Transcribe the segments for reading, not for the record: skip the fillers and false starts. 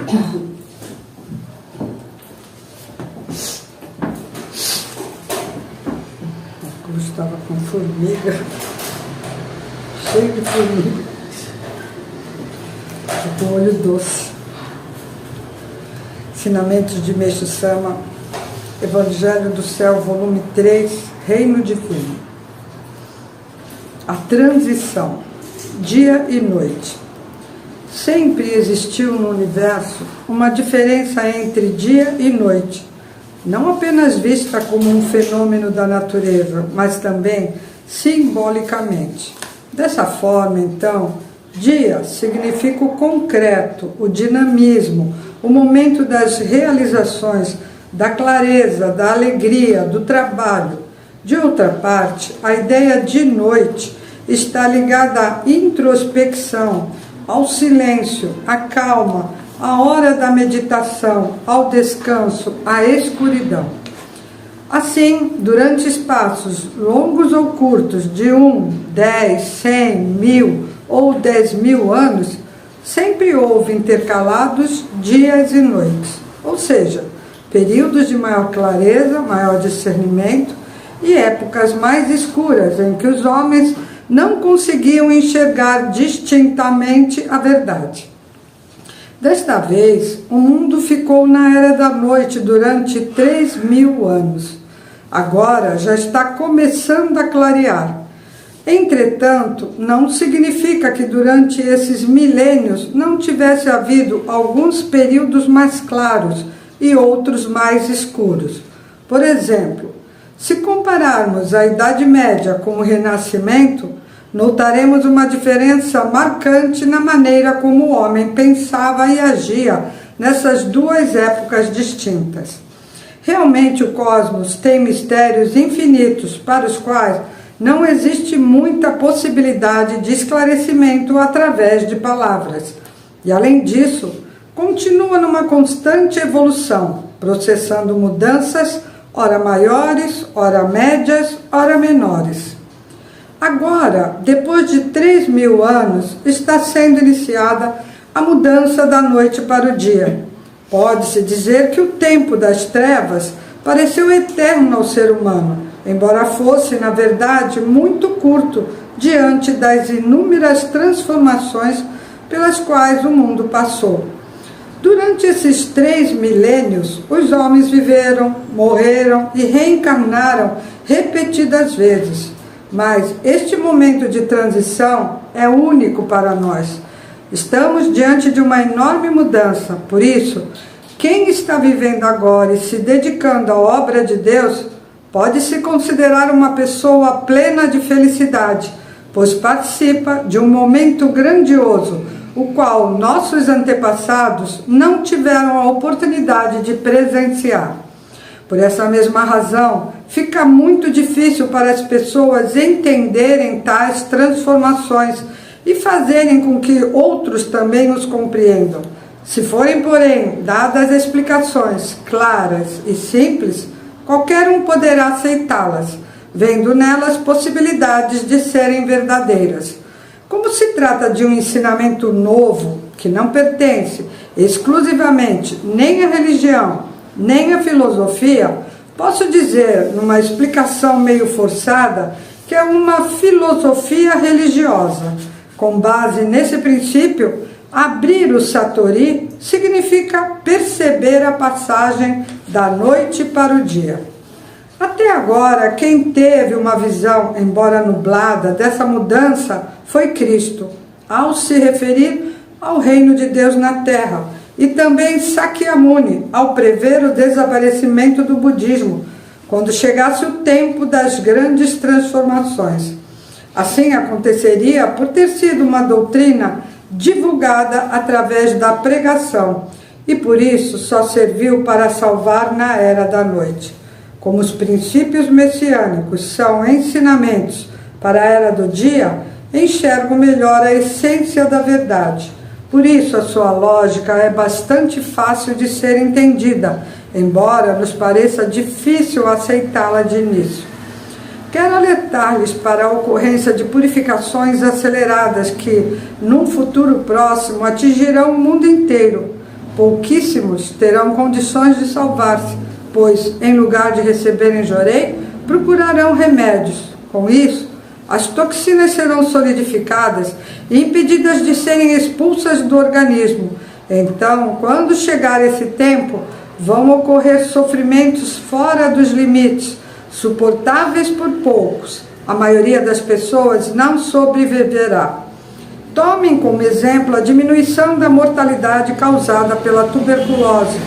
Eu estava com formiga, cheio de formiga, com olho doce. Ensinamentos de Meixo Sama, Evangelho do Céu, volume 3, Reino Divino. A transição, dia e noite. Sempre existiu no universo uma diferença entre dia e noite, não apenas vista como um fenômeno da natureza, mas também simbolicamente. Dessa forma, então, dia significa o concreto, o dinamismo, o momento das realizações, da clareza, da alegria, do trabalho. De outra parte, a ideia de noite está ligada à introspecção, ao silêncio, à calma, à hora da meditação, ao descanso, à escuridão. Assim, durante espaços longos ou curtos de 1, 10, 100, 1000 ou 10.000 anos, sempre houve intercalados dias e noites, ou seja, períodos de maior clareza, maior discernimento e épocas mais escuras em que os homens não conseguiam enxergar distintamente a verdade. Desta vez, o mundo ficou na era da noite durante 3.000 anos. Agora já está começando a clarear. Entretanto, não significa que durante esses milênios não tivesse havido alguns períodos mais claros e outros mais escuros. Por exemplo, se compararmos a Idade Média com o Renascimento, notaremos uma diferença marcante na maneira como o homem pensava e agia nessas duas épocas distintas. Realmente o cosmos tem mistérios infinitos para os quais não existe muita possibilidade de esclarecimento através de palavras. E além disso, continua numa constante evolução, processando mudanças, ora maiores, ora médias, ora menores. Agora, depois de 3.000 anos, está sendo iniciada a mudança da noite para o dia. Pode-se dizer que o tempo das trevas pareceu eterno ao ser humano, embora fosse, na verdade, muito curto diante das inúmeras transformações pelas quais o mundo passou. Durante esses 3 milênios, os homens viveram, morreram e reencarnaram repetidas vezes. Mas este momento de transição é único para nós. Estamos diante de uma enorme mudança. Por isso, quem está vivendo agora e se dedicando à obra de Deus pode se considerar uma pessoa plena de felicidade, pois participa de um momento grandioso, o qual nossos antepassados não tiveram a oportunidade de presenciar. Por essa mesma razão, fica muito difícil para as pessoas entenderem tais transformações e fazerem com que outros também os compreendam. Se forem, porém, dadas explicações claras e simples, qualquer um poderá aceitá-las, vendo nelas possibilidades de serem verdadeiras. Como se trata de um ensinamento novo, que não pertence exclusivamente nem à religião, nem à filosofia, posso dizer, numa explicação meio forçada, que é uma filosofia religiosa. Com base nesse princípio, abrir o Satori significa perceber a passagem da noite para o dia. Até agora, quem teve uma visão, embora nublada, dessa mudança foi Cristo, ao se referir ao reino de Deus na Terra, e também Sakyamuni, ao prever o desaparecimento do budismo, quando chegasse o tempo das grandes transformações. Assim aconteceria por ter sido uma doutrina divulgada através da pregação, e por isso só serviu para salvar na era da noite. Como os princípios messiânicos são ensinamentos para a era do dia, enxergo melhor a essência da verdade. Por isso a sua lógica é bastante fácil de ser entendida, embora nos pareça difícil aceitá-la de início. Quero alertar-lhes para a ocorrência de purificações aceleradas que, num futuro próximo, atingirão o mundo inteiro. pouquíssimos terão condições de salvar-se, pois, em lugar de receberem jorei, procurarão remédios. Com isso, as toxinas serão solidificadas e impedidas de serem expulsas do organismo. Então, quando chegar esse tempo, vão ocorrer sofrimentos fora dos limites, suportáveis por poucos. A maioria das pessoas não sobreviverá. Tomem como exemplo a diminuição da mortalidade causada pela tuberculose,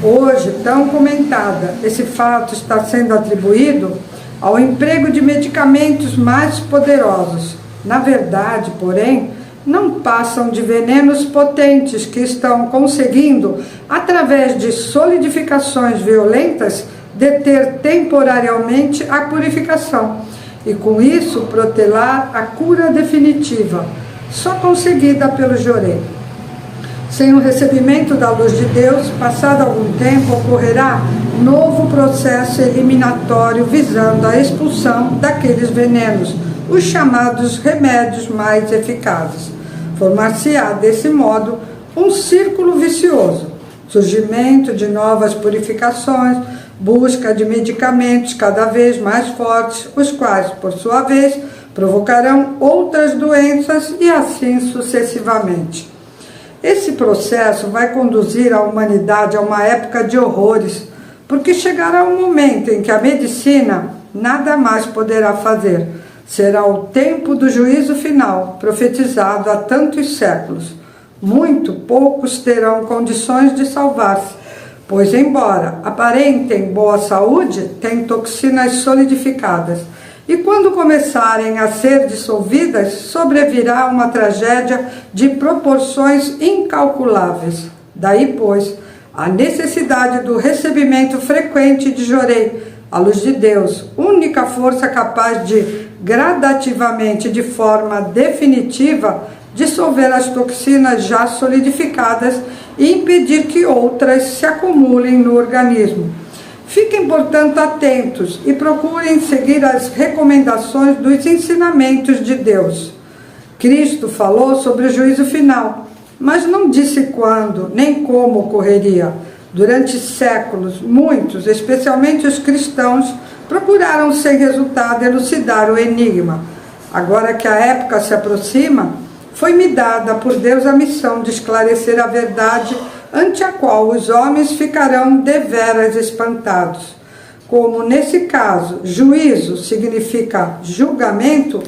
hoje tão comentada. Esse fato está sendo atribuído ao emprego de medicamentos mais poderosos. Na verdade, porém, não passam de venenos potentes que estão conseguindo, através de solidificações violentas, deter temporariamente a purificação e, com isso, protelar a cura definitiva, só conseguida pelo jorei. Sem o recebimento da luz de Deus, passado algum tempo, ocorrerá novo processo eliminatório visando a expulsão daqueles venenos, os chamados remédios mais eficazes. Formar-se-á, desse modo, um círculo vicioso: surgimento de novas purificações, busca de medicamentos cada vez mais fortes, os quais, por sua vez, provocarão outras doenças e assim sucessivamente. Esse processo vai conduzir a humanidade a uma época de horrores, porque chegará um momento em que a medicina nada mais poderá fazer. Será o tempo do juízo final, profetizado há tantos séculos. Muito poucos terão condições de salvar-se, pois, embora aparentem boa saúde, têm toxinas solidificadas. E quando começarem a ser dissolvidas, sobrevirá uma tragédia de proporções incalculáveis. Daí, pois, a necessidade do recebimento frequente de jorei, a luz de Deus, única força capaz de, gradativamente, de forma definitiva, dissolver as toxinas já solidificadas e impedir que outras se acumulem no organismo. Fiquem, portanto, atentos e procurem seguir as recomendações dos ensinamentos de Deus. Cristo falou sobre o juízo final, mas não disse quando nem como ocorreria. Durante séculos, muitos, especialmente os cristãos, procuraram sem resultado elucidar o enigma. Agora que a época se aproxima, foi-me dada por Deus a missão de esclarecer a verdade ante a qual os homens ficarão deveras espantados. Como nesse caso, juízo significa julgamento,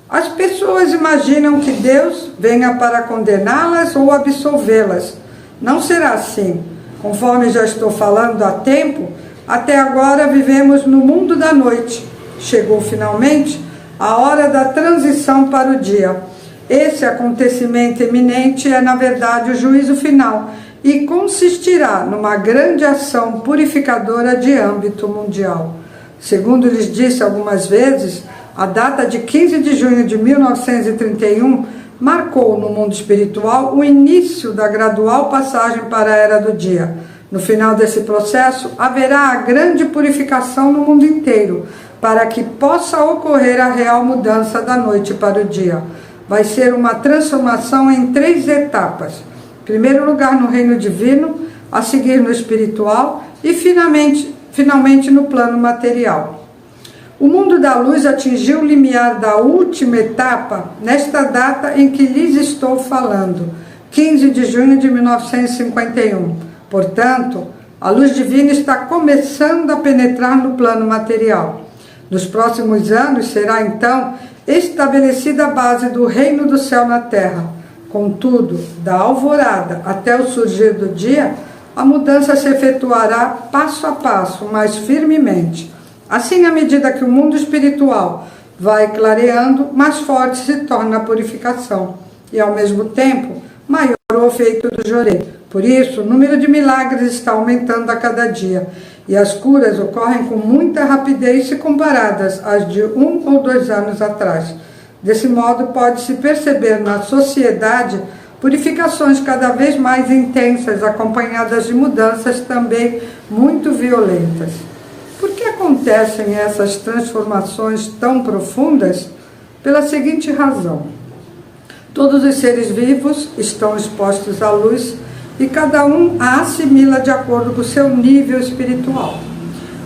as pessoas imaginam que Deus venha para condená-las ou absolvê-las. Não será assim. Conforme já estou falando há tempo, até agora vivemos no mundo da noite. Chegou finalmente a hora da transição para o dia. Esse acontecimento eminente é, na verdade, o juízo final e consistirá numa grande ação purificadora de âmbito mundial. Segundo lhes disse algumas vezes, a data de 15 de junho de 1931 marcou no mundo espiritual o início da gradual passagem para a era do dia. No final desse processo, haverá a grande purificação no mundo inteiro, para que possa ocorrer a real mudança da noite para o dia. Vai ser uma transformação em 3 etapas. Em primeiro lugar no reino divino, a seguir no espiritual e finalmente no plano material. O mundo da luz atingiu o limiar da última etapa nesta data em que lhes estou falando, 15 de junho de 1951. Portanto, a luz divina está começando a penetrar no plano material. Nos próximos anos será então estabelecida a base do reino do céu na terra. Contudo, da alvorada até o surgir do dia, a mudança se efetuará passo a passo, mais firmemente. Assim, à medida que o mundo espiritual vai clareando, mais forte se torna a purificação e, ao mesmo tempo, maior o efeito do jorei. Por isso, o número de milagres está aumentando a cada dia e as curas ocorrem com muita rapidez se comparadas às de 1 ou 2 anos atrás. Desse modo, pode-se perceber na sociedade purificações cada vez mais intensas, acompanhadas de mudanças também muito violentas. Por que acontecem essas transformações tão profundas? Pela seguinte razão: todos os seres vivos estão expostos à luz e cada um a assimila de acordo com o seu nível espiritual.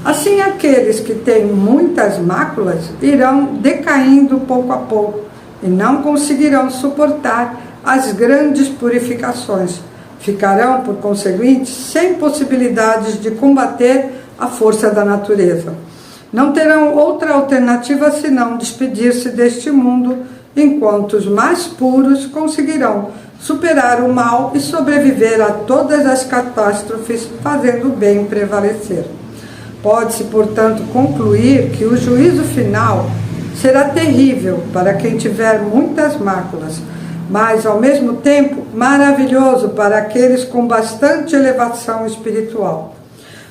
Assim, aqueles que têm muitas máculas irão decaindo pouco a pouco e não conseguirão suportar as grandes purificações. Ficarão, por conseguinte, sem possibilidades de combater a força da natureza. Não terão outra alternativa senão despedir-se deste mundo, enquanto os mais puros conseguirão superar o mal e sobreviver a todas as catástrofes, fazendo o bem prevalecer. Pode-se, portanto, concluir que o juízo final será terrível para quem tiver muitas máculas, mas, ao mesmo tempo, maravilhoso para aqueles com bastante elevação espiritual.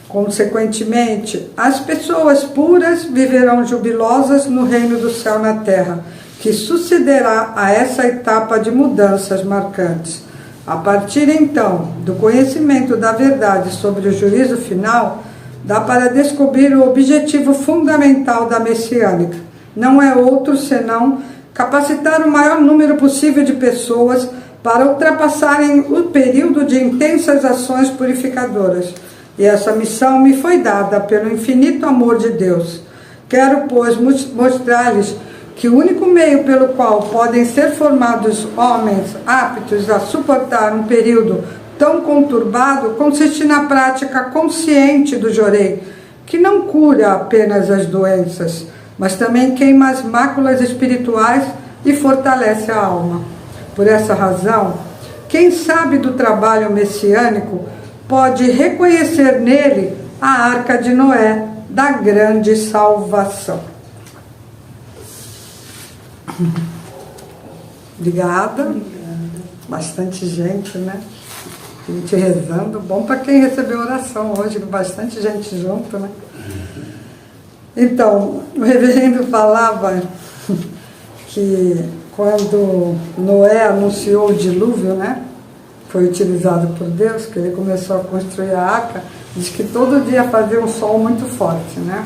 Consequentemente, as pessoas puras viverão jubilosas no reino do céu na terra, que sucederá a essa etapa de mudanças marcantes. A partir, então, do conhecimento da verdade sobre o juízo final, dá para descobrir o objetivo fundamental da messiânica. Não é outro senão capacitar o maior número possível de pessoas para ultrapassarem o período de intensas ações purificadoras. E essa missão me foi dada pelo infinito amor de Deus. Quero, pois, mostrar-lhes que o único meio pelo qual podem ser formados homens aptos a suportar um período tão conturbado consiste na prática consciente do jorei, que não cura apenas as doenças, mas também queima as máculas espirituais e fortalece a alma. Por essa razão, quem sabe do trabalho messiânico pode reconhecer nele a Arca de Noé da grande salvação. Obrigada. Bastante gente, né? Gente rezando. Bom para quem recebeu oração hoje, bastante gente junto, né? Então, o reverendo falava que quando Noé anunciou o dilúvio, né? Foi utilizado por Deus, que ele começou a construir a arca, diz que todo dia fazia um sol muito forte, né?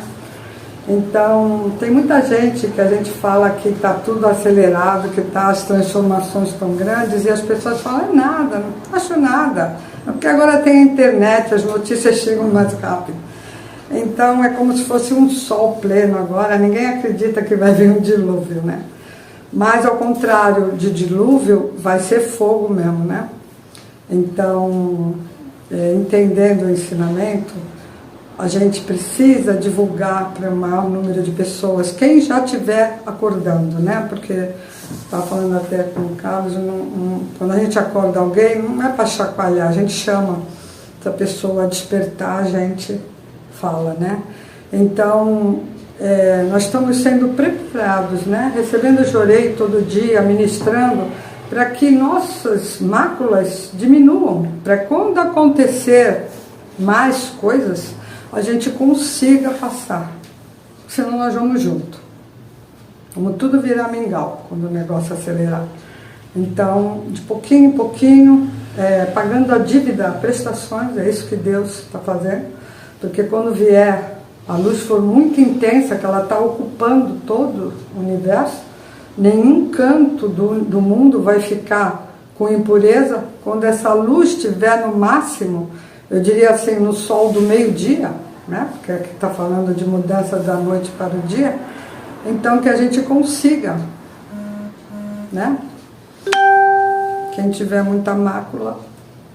Então, tem muita gente que a gente fala que está tudo acelerado, que as transformações estão grandes, e as pessoas falam, nada, não acho nada, porque agora tem a internet, as notícias chegam mais rápido. Então, é como se fosse um sol pleno agora, ninguém acredita que vai vir um dilúvio, né? Mas, ao contrário de dilúvio, vai ser fogo mesmo, né? Então, entendendo o ensinamento, a gente precisa divulgar para o maior número de pessoas, quem já estiver acordando, né? Porque, estava falando até com o Carlos, quando a gente acorda alguém, não é para chacoalhar, a gente chama essa pessoa a despertar, a gente fala, né? Então, nós estamos sendo preparados, né? Recebendo o jorei todo dia, ministrando, para que nossas máculas diminuam, para quando acontecer mais coisas, a gente consiga passar, senão nós vamos junto. Vamos tudo virar mingau, quando o negócio acelerar. Então, de pouquinho em pouquinho, pagando a dívida, prestações, é isso que Deus está fazendo, porque quando vier, a luz for muito intensa, que ela está ocupando todo o universo, nenhum canto do mundo vai ficar com impureza. Quando essa luz estiver no máximo, eu diria assim, no sol do meio-dia, né? Porque aqui está falando de mudança da noite para o dia, então que a gente consiga, né? Quem tiver muita mácula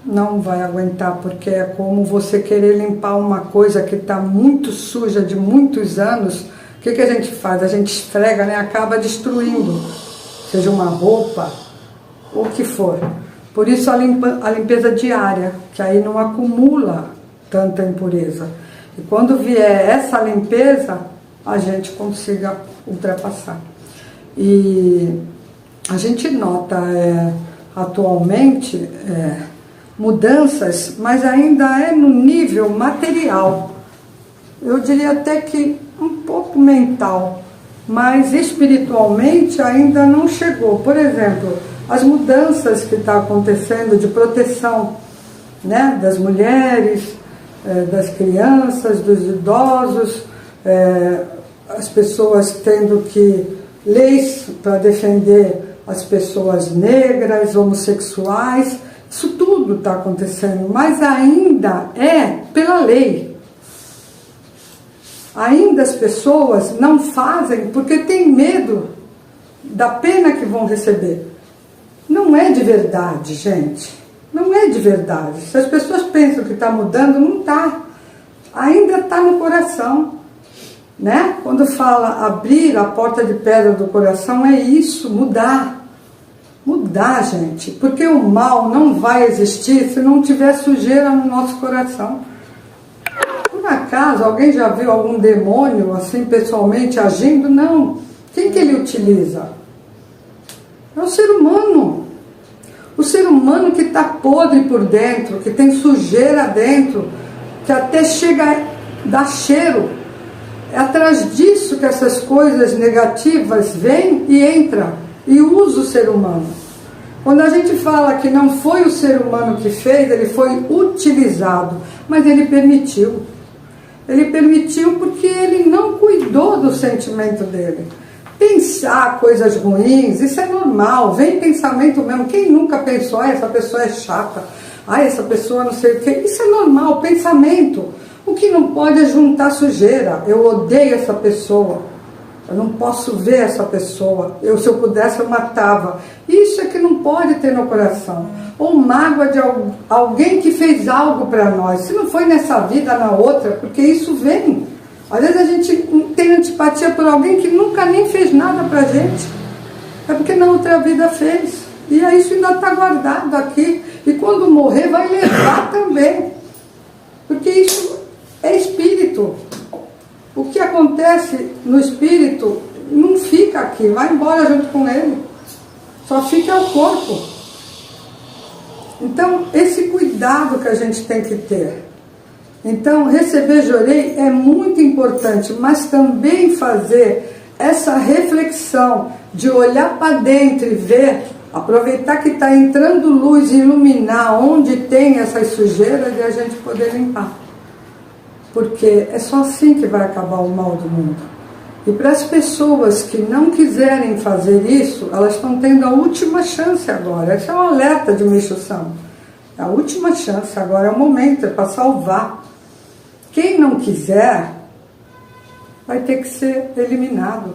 não vai aguentar, porque é como você querer limpar uma coisa que está muito suja de muitos anos. O que a gente faz? A gente esfrega, né? Acaba destruindo, seja uma roupa, o que for. Por isso a limpeza diária, que aí não acumula tanta impureza. E quando vier essa limpeza, a gente consiga ultrapassar. E a gente nota atualmente mudanças, mas ainda é no nível material. Eu diria até que um pouco mental, mas espiritualmente ainda não chegou. Por exemplo, as mudanças que estão acontecendo de proteção, né, das mulheres, das crianças, dos idosos, as pessoas tendo que leis para defender as pessoas negras, homossexuais, Isso tudo está acontecendo, mas ainda é pela lei. Ainda as pessoas não fazem porque tem medo da pena que vão receber. Não é de verdade, gente. Não é de verdade. Se as pessoas pensam que está mudando, não está. Ainda está no coração. Né? Quando fala abrir a porta de pedra do coração, é isso, mudar. Mudar, gente. Porque o mal não vai existir se não tiver sujeira no nosso coração. Por acaso, alguém já viu algum demônio, assim, pessoalmente agindo? Não. Quem que ele utiliza? É o ser humano. O ser humano que está podre por dentro, que tem sujeira dentro, que até chega a dar cheiro. É atrás disso que essas coisas negativas vêm e entram e usam o ser humano. Quando a gente fala que não foi o ser humano que fez, ele foi utilizado, mas ele permitiu. Ele permitiu porque ele não cuidou do sentimento dele. Pensar coisas ruins, isso é normal, vem pensamento mesmo. Quem nunca pensou, essa pessoa é chata, essa pessoa não sei o quê, isso é normal, pensamento. O que não pode é juntar sujeira. Eu odeio essa pessoa, eu não posso ver essa pessoa, se eu pudesse eu matava. Isso é que não pode ter no coração. Ou mágoa de alguém que fez algo para nós, se não foi nessa vida, na outra, porque isso vem. Às vezes a gente tem antipatia por alguém que nunca nem fez nada pra gente. É porque na outra vida fez. E aí isso ainda está guardado aqui. E quando morrer vai levar também. Porque isso é espírito. O que acontece no espírito não fica aqui, vai embora junto com ele. Só fica o corpo. Então, esse cuidado que a gente tem que ter. Então, receber Jorei é muito importante, mas também fazer essa reflexão de olhar para dentro e ver, aproveitar que está entrando luz e iluminar onde tem essas sujeiras e a gente poder limpar. Porque é só assim que vai acabar o mal do mundo. E para as pessoas que não quiserem fazer isso, elas estão tendo a última chance agora. Esse é um alerta de Meixo Sama. A última chance agora é o momento, é para salvar. Quem não quiser, vai ter que ser eliminado.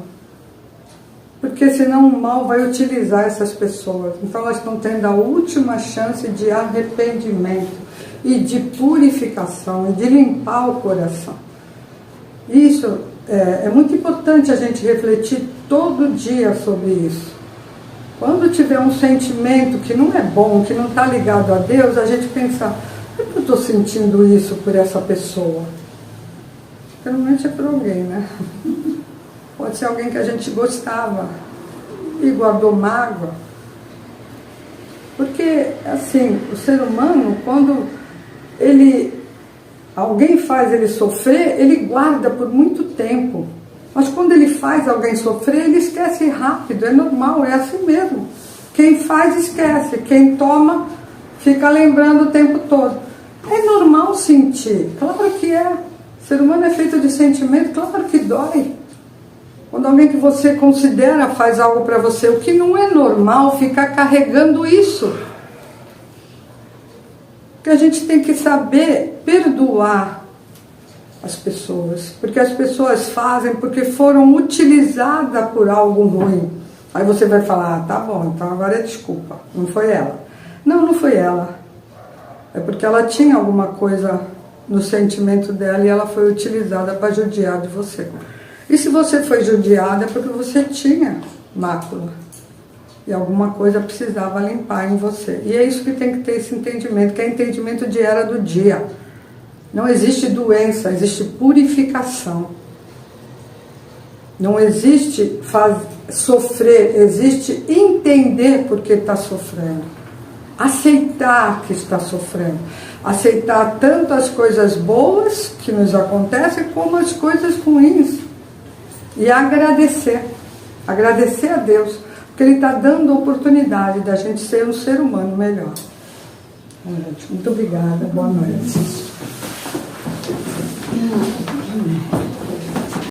Porque senão o mal vai utilizar essas pessoas. Então elas estão tendo a última chance de arrependimento e de purificação e de limpar o coração. Isso é muito importante a gente refletir todo dia sobre isso. Quando tiver um sentimento que não é bom, que não está ligado a Deus, a gente pensa, por que eu estou sentindo isso por essa pessoa? Geralmente é por alguém, né? Pode ser alguém que a gente gostava e guardou mágoa. Porque, assim, o ser humano, quando alguém faz ele sofrer, ele guarda por muito tempo. Mas quando ele faz alguém sofrer, ele esquece rápido, é normal, é assim mesmo. Quem faz, esquece. Quem toma, fica lembrando o tempo todo. É normal sentir, claro que é. O ser humano é feito de sentimento, claro que dói. Quando alguém que você considera faz algo para você, o que não é normal ficar carregando isso. Porque a gente tem que saber perdoar as pessoas. Porque as pessoas fazem porque foram utilizadas por algo ruim. Aí você vai falar, tá bom, então agora é desculpa, não foi ela. Não, não foi ela. É porque ela tinha alguma coisa no sentimento dela e ela foi utilizada para judiar de você. E se você foi judiada é porque você tinha mácula. E alguma coisa precisava limpar em você. E é isso que tem que ter esse entendimento, que é entendimento de era do dia. Não existe doença, existe purificação. Não existe sofrer, existe entender por que está sofrendo. Aceitar que está sofrendo. Aceitar tanto as coisas boas que nos acontecem, como as coisas ruins. E agradecer. Agradecer a Deus. Porque Ele está dando a oportunidade da gente ser um ser humano melhor. Muito obrigada. Boa noite.